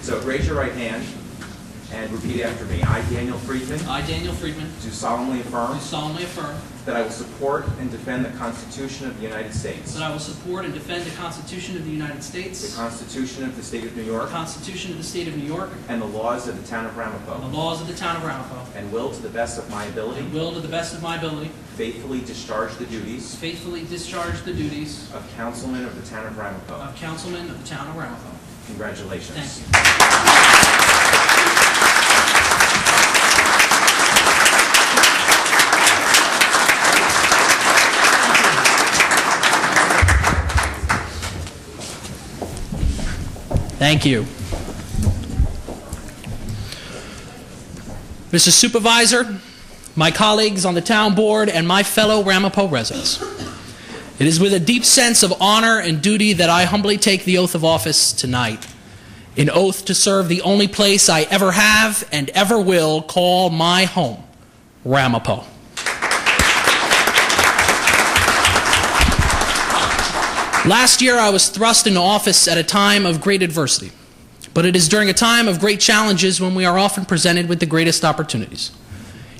So raise your right hand and repeat after me. I, Daniel Friedman, I, Daniel Friedman, do solemnly affirm do solemnly affirm that I will support and defend the Constitution of the United States, that I will support and defend the Constitution of the United the States, Constitution of the State of New the York, Constitution of the State of New York, and the laws of the Town of and the Ramapo, laws of the Town of Ramapo, and will, to the best of my ability, and will, to the best of my ability, faithfully discharge the duties faithfully discharge the duties of Councilman of the Town of Ramapo. of Councilman of the Town of Ramapo. Congratulations. Thank you. Thank you. Mr. Supervisor, my colleagues on the town board, and my fellow Ramapo residents, it is with a deep sense of honor and duty that I humbly take the oath of office tonight, an oath to serve the only place I ever have and ever will call my home, Ramapo. Last year, I was thrust into office at a time of great adversity, but it is during a time of great challenges when we are often presented with the greatest opportunities.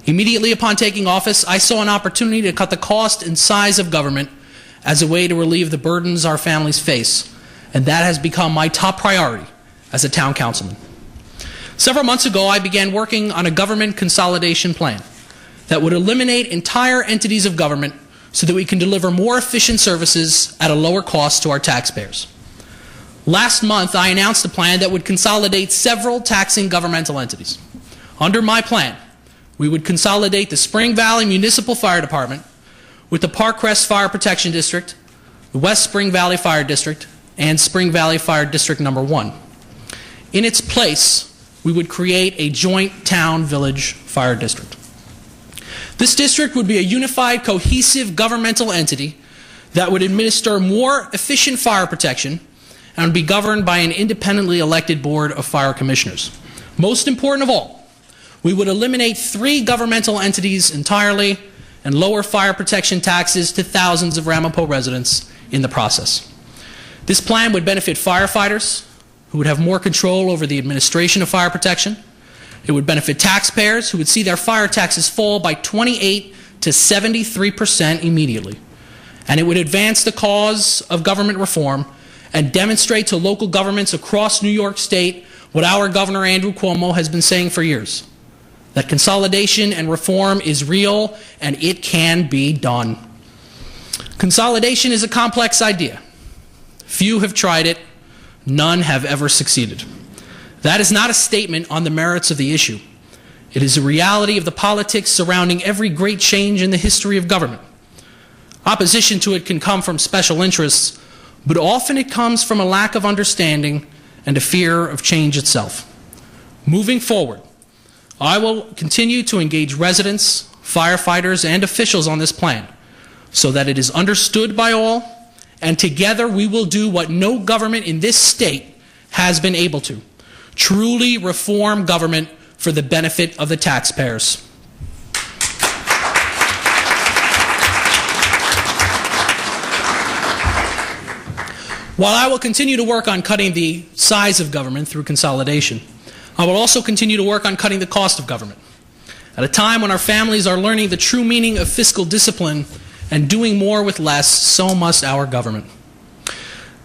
Immediately upon taking office, I saw an opportunity to cut the cost and size of government as a way to relieve the burdens our families face, and that has become my top priority as a town councilman. Several months ago, I began working on a government consolidation plan that would eliminate entire entities of government so that we can deliver more efficient services at a lower cost to our taxpayers. Last month, I announced a plan that would consolidate several taxing governmental entities. Under my plan, we would consolidate the Spring Valley Municipal Fire Department with the Park Crest Fire Protection District, the West Spring Valley Fire District, and Spring Valley Fire District Number 1. In its place, we would create a joint town-village fire district. This district would be a unified, cohesive governmental entity that would administer more efficient fire protection and would be governed by an independently elected board of fire commissioners. Most important of all, we would eliminate 3 governmental entities entirely and lower fire protection taxes to thousands of Ramapo residents in the process. This plan would benefit firefighters, who would have more control over the administration of fire protection. It would benefit taxpayers, who would see their fire taxes fall by 28 to 73% immediately. And it would advance the cause of government reform and demonstrate to local governments across New York State what our Governor Andrew Cuomo has been saying for years, that consolidation and reform is real and it can be done. Consolidation is a complex idea. Few have tried it, none have ever succeeded. That is not a statement on the merits of the issue. It is a reality of the politics surrounding every great change in the history of government. Opposition to it can come from special interests, but often it comes from a lack of understanding and a fear of change itself. Moving forward, I will continue to engage residents, firefighters, and officials on this plan so that it is understood by all, and together we will do what no government in this state has been able to: truly reform government for the benefit of the taxpayers. While I will continue to work on cutting the size of government through consolidation, I will also continue to work on cutting the cost of government. At a time when our families are learning the true meaning of fiscal discipline and doing more with less, so must our government.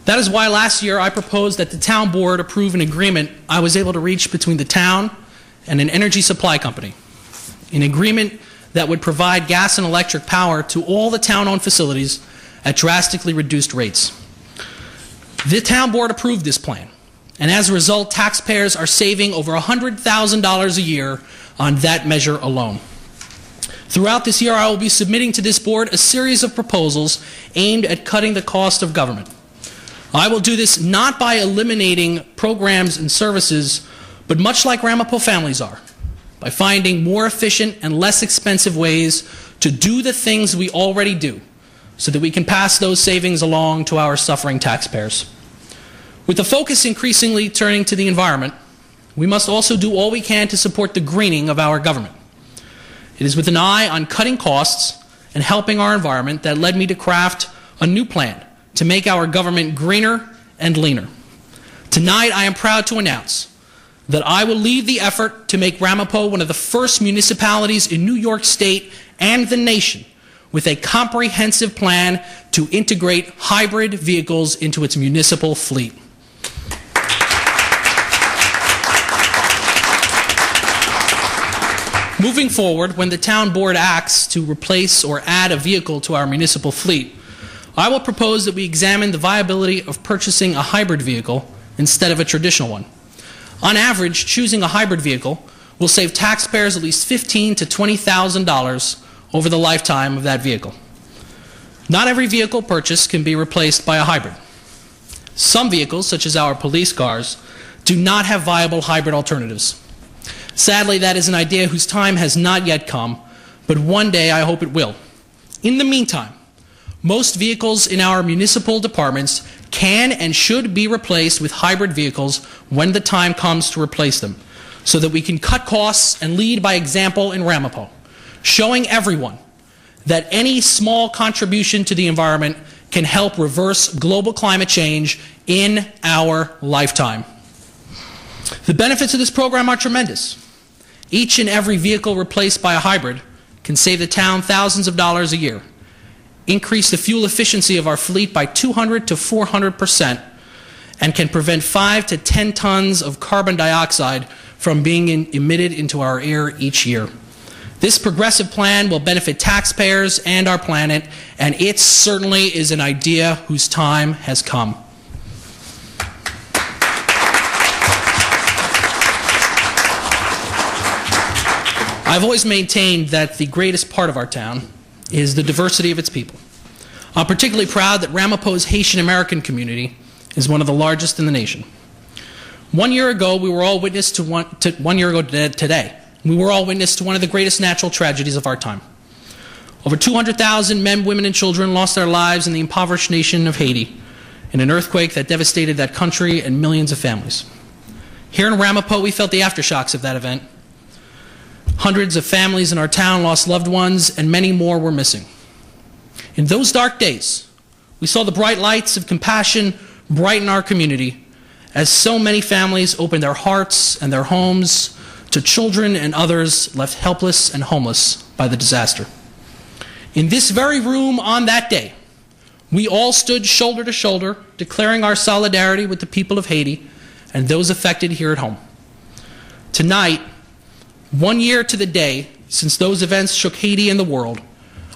That is why last year I proposed that the town board approve an agreement I was able to reach between the town and an energy supply company, an agreement that would provide gas and electric power to all the town-owned facilities at drastically reduced rates. The town board approved this plan, and as a result, taxpayers are saving over $100,000 a year on that measure alone. Throughout this year, I will be submitting to this board a series of proposals aimed at cutting the cost of government. I will do this not by eliminating programs and services, but much like Ramapo families are, by finding more efficient and less expensive ways to do the things we already do, so that we can pass those savings along to our suffering taxpayers. With the focus increasingly turning to the environment, we must also do all we can to support the greening of our government. It is with an eye on cutting costs and helping our environment that led me to craft a new plan to make our government greener and leaner. Tonight, I am proud to announce that I will lead the effort to make Ramapo one of the first municipalities in New York State and the nation with a comprehensive plan to integrate hybrid vehicles into its municipal fleet. Moving forward, when the town board acts to replace or add a vehicle to our municipal fleet, I will propose that we examine the viability of purchasing a hybrid vehicle instead of a traditional one. On average, choosing a hybrid vehicle will save taxpayers at least $15,000 to $20,000 over the lifetime of that vehicle. Not every vehicle purchased can be replaced by a hybrid. Some vehicles, such as our police cars, do not have viable hybrid alternatives. Sadly, that is an idea whose time has not yet come, but one day I hope it will. In the meantime, most vehicles in our municipal departments can and should be replaced with hybrid vehicles when the time comes to replace them, so that we can cut costs and lead by example in Ramapo, showing everyone that any small contribution to the environment can help reverse global climate change in our lifetime. The benefits of this program are tremendous. Each and every vehicle replaced by a hybrid can save the town thousands of dollars a year, increase the fuel efficiency of our fleet by 200 to 400%, and can prevent 5 to 10 tons of carbon dioxide from being emitted into our air each year. This progressive plan will benefit taxpayers and our planet, and it certainly is an idea whose time has come. I've always maintained that the greatest part of our town is the diversity of its people. I'm particularly proud that Ramapo's Haitian American community is one of the largest in the nation. 1 year ago, we were all witness to today, we were all witness to one of the greatest natural tragedies of our time. Over 200,000 men, women, and children lost their lives in the impoverished nation of Haiti in an earthquake that devastated that country and millions of families. Here in Ramapo, we felt the aftershocks of that event. Hundreds of families in our town lost loved ones, and many more were missing. In those dark days, we saw the bright lights of compassion brighten our community as so many families opened their hearts and their homes to children and others left helpless and homeless by the disaster. In this very room on that day, we all stood shoulder to shoulder, declaring our solidarity with the people of Haiti and those affected here at home. Tonight, 1 year to the day since those events shook Haiti and the world,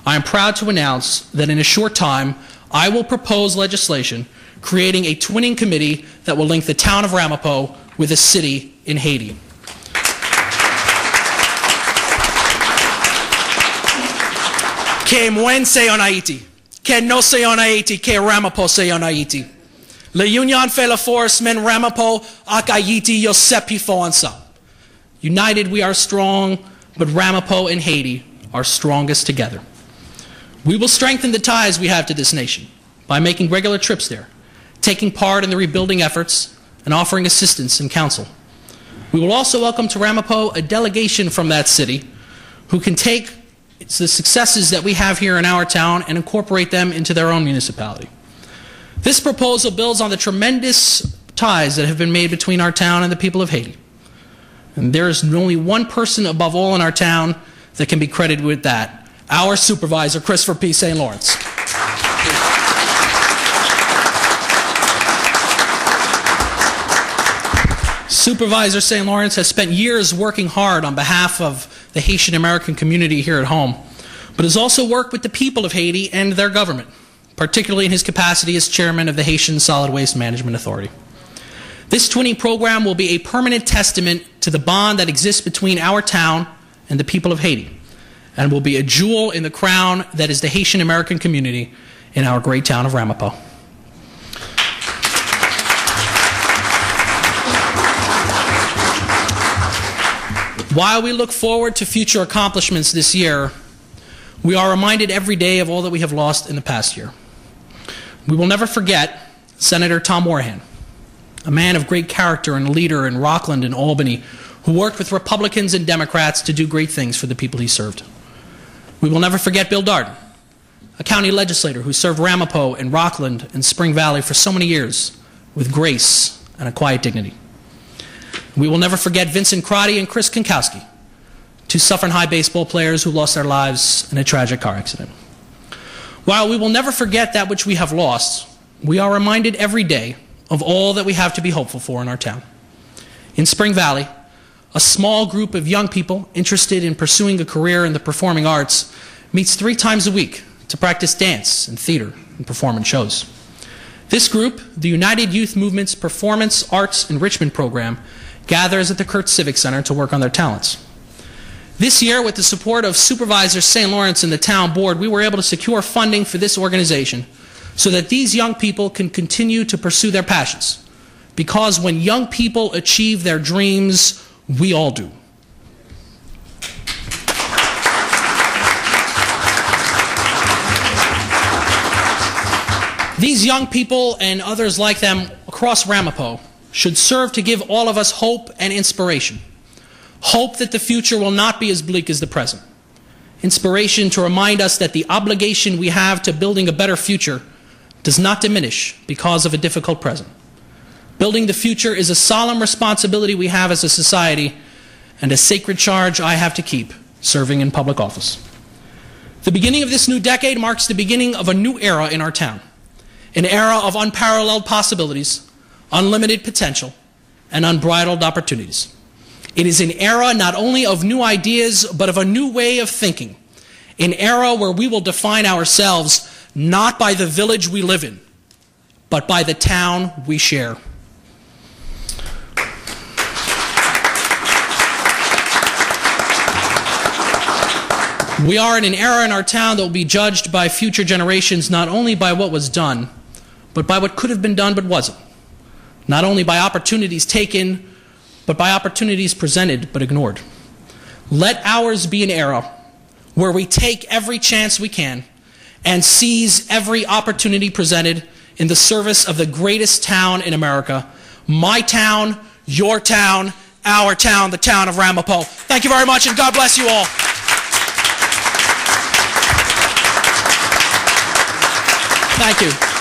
I am proud to announce that in a short time, I will propose legislation creating a twinning committee that will link the town of Ramapo with a city in Haiti. Que mwen se en Haiti, que no se en Haiti, que Ramapo se en Haiti. Le union fait la force, men Ramapo ak Haiti yo sepi fo ensemble. United we are strong, but Ramapo and Haiti are strongest together. We will strengthen the ties we have to this nation by making regular trips there, taking part in the rebuilding efforts, and offering assistance and counsel. We will also welcome to Ramapo a delegation from that city who can take the successes that we have here in our town and incorporate them into their own municipality. This proposal builds on the tremendous ties that have been made between our town and the people of Haiti. And there is only one person above all in our town that can be credited with that, our supervisor, Christopher P. St. Lawrence. Supervisor St. Lawrence has spent years working hard on behalf of the Haitian American community here at home, but has also worked with the people of Haiti and their government, particularly in his capacity as chairman of the Haitian Solid Waste Management Authority. This twinning program will be a permanent testament to the bond that exists between our town and the people of Haiti, and will be a jewel in the crown that is the Haitian American community in our great town of Ramapo. While we look forward to future accomplishments this year, we are reminded every day of all that we have lost in the past year. We will never forget Senator Tom Morahan, a man of great character and a leader in Rockland and Albany who worked with Republicans and Democrats to do great things for the people he served. We will never forget Bill Darden, a county legislator who served Ramapo and Rockland and Spring Valley for so many years with grace and a quiet dignity. We will never forget Vincent Crotty and Chris Konkowski, two Suffern High baseball players who lost their lives in a tragic car accident. While we will never forget that which we have lost, we are reminded every day of all that we have to be hopeful for in our town. In Spring Valley, a small group of young people interested in pursuing a career in the performing arts meets 3 times a week to practice dance and theater and perform in shows. This group, the United Youth Movement's Performance Arts Enrichment Program, gathers at the Kurtz Civic Center to work on their talents. This year, with the support of Supervisor St. Lawrence and the town board, we were able to secure funding for this organization so that these young people can continue to pursue their passions. Because when young people achieve their dreams, we all do. These young people and others like them across Ramapo should serve to give all of us hope and inspiration. Hope that the future will not be as bleak as the present. Inspiration to remind us that the obligation we have to building a better future does not diminish because of a difficult present. Building the future is a solemn responsibility we have as a society and a sacred charge I have to keep serving in public office. The beginning of this new decade marks the beginning of a new era in our town. An era of unparalleled possibilities, unlimited potential, and unbridled opportunities. It is an era not only of new ideas, but of a new way of thinking. An era where we will define ourselves not by the village we live in, but by the town we share. We are in an era in our town that will be judged by future generations not only by what was done, but by what could have been done but wasn't. Not only by opportunities taken, but by opportunities presented but ignored. Let ours be an era where we take every chance we can and seize every opportunity presented in the service of the greatest town in America. My town, your town, our town, the town of Ramapo. Thank you very much, and God bless you all. Thank you.